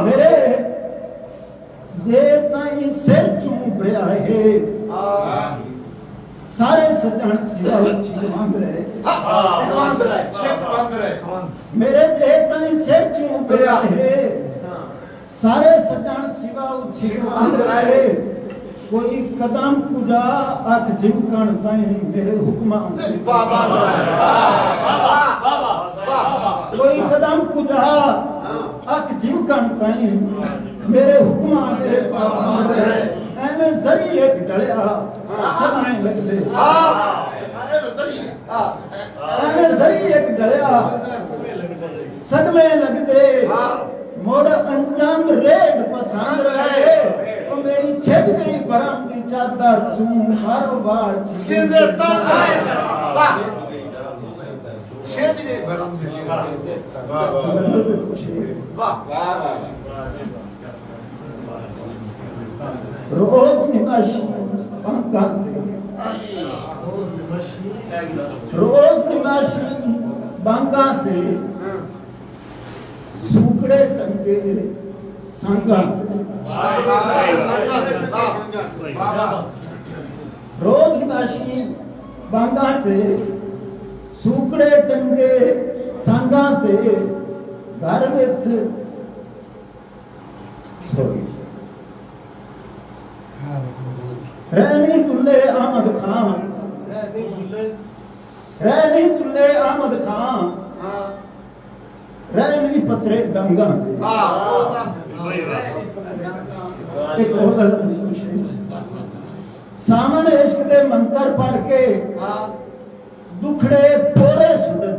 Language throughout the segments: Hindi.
मेरे जे ताई सिर चूंबिया है सारे सजन सिवा चिकवांद रहे मेरे जे ताई सिर चूंबिया है सारे सजन सिवा चिकवांद रहे कोई कदम कुजा अख झिमकण ताई मेरे हुक्म कोई कदम कुजा अख झिमकण ताई मेरे हुक्म दे पाबंद रहे एवें जरी एक डलिया सदमे लगदे एवें जरी एक डलिया सदमे लगदे मोड़ अंजाम रेड पसंद रहे ओ मेरी छिद गई बरम की चादर चूं हर बार छिंदे वाह छिद गई बरम से वाह रोज निमाशी बांगा ते सुकड़े टंगे संगत रोज निमाशी बांगा ते सुकड़े टंगे संगा ते घर विच रहनी तुल्ले अहमद खान रहनी तुल्ले अहमद खान रहनी पत्रे डंगा एक और सामने इश्क दे मंत्र पढ़ के दुखड़े पोरे सूरज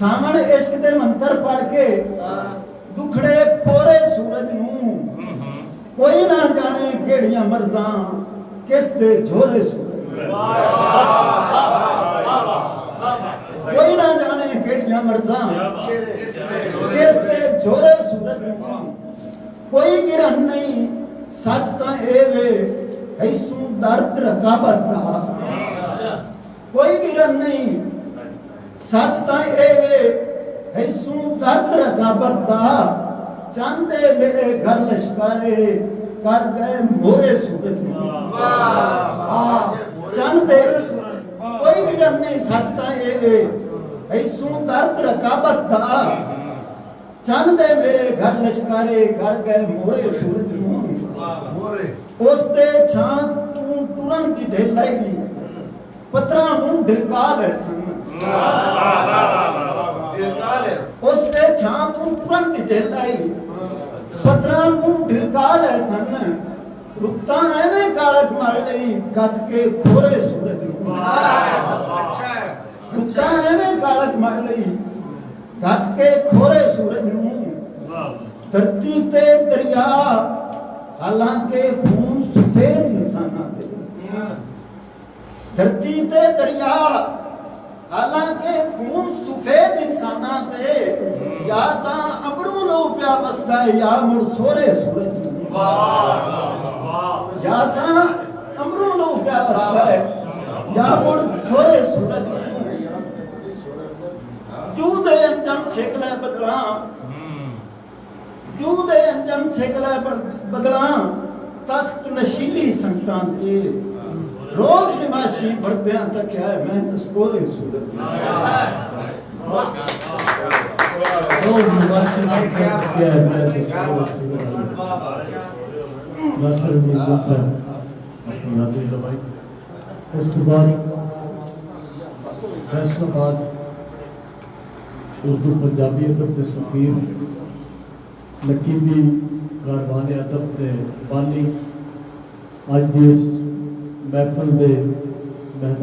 सामने इश्क दे मंत्र पढ़ के दुखड़े पोरे सूरज नूं कोई ना जाने केड़ियां मर्जां किस दे झोरे सूरज कोई ना जाने केड़ियां मर्जां किस दे झोरे सूरज कोई गिरन नहीं सच तां ए वे ऐसू दर्द रकाबत दा कोई गिरन नहीं सच तां ए वे ऐसू दर्द रकाबत दा चंदे मेरे घर लश्कारे कर गए मोरे सूरज चंदे कोई गिरन नहीं सचता ए ऐसू दर्द रकाबत दा चंदे मेरे घर लश्कारे कर गए मोरे सूरज उस ते छां तू तुरन दी ढेलाई पत्रा मुंह ढकाल सन उस ते छां तू तुरन दी ढेलाई पत्रा मुंह ढकाल सन रुकता एवें कालक मार लई कत के खोरे सूरज रुकता एवें कालक मार लई कत के खोरे सूरज नूं धरती ते दरिया हालांकि खून सफेद इंसाना ते धरती ते दरिया हालांकि खून सफेद इंसाना ते या तां अबरू लो प्या बसदा या मुड़ सोरे सूरज या तां अबरू लो प्या बसदा या मुड़ सोरे सूरज जू दे अंजम छेकले बदला जू दे अंजम छेकले बदला तख्त नशीली संतां दे रोज निमाशी बर्दियां तक है मैं तस्कोरे सूरत रोज निमाशी तक है मैं तस्कोरे सूरत उसके बाद फैसलाबाद उर्दू पंजाबी अदब के सफीर नकीबी कारवाने अदब के बानी अज इस महफिल के मेहमान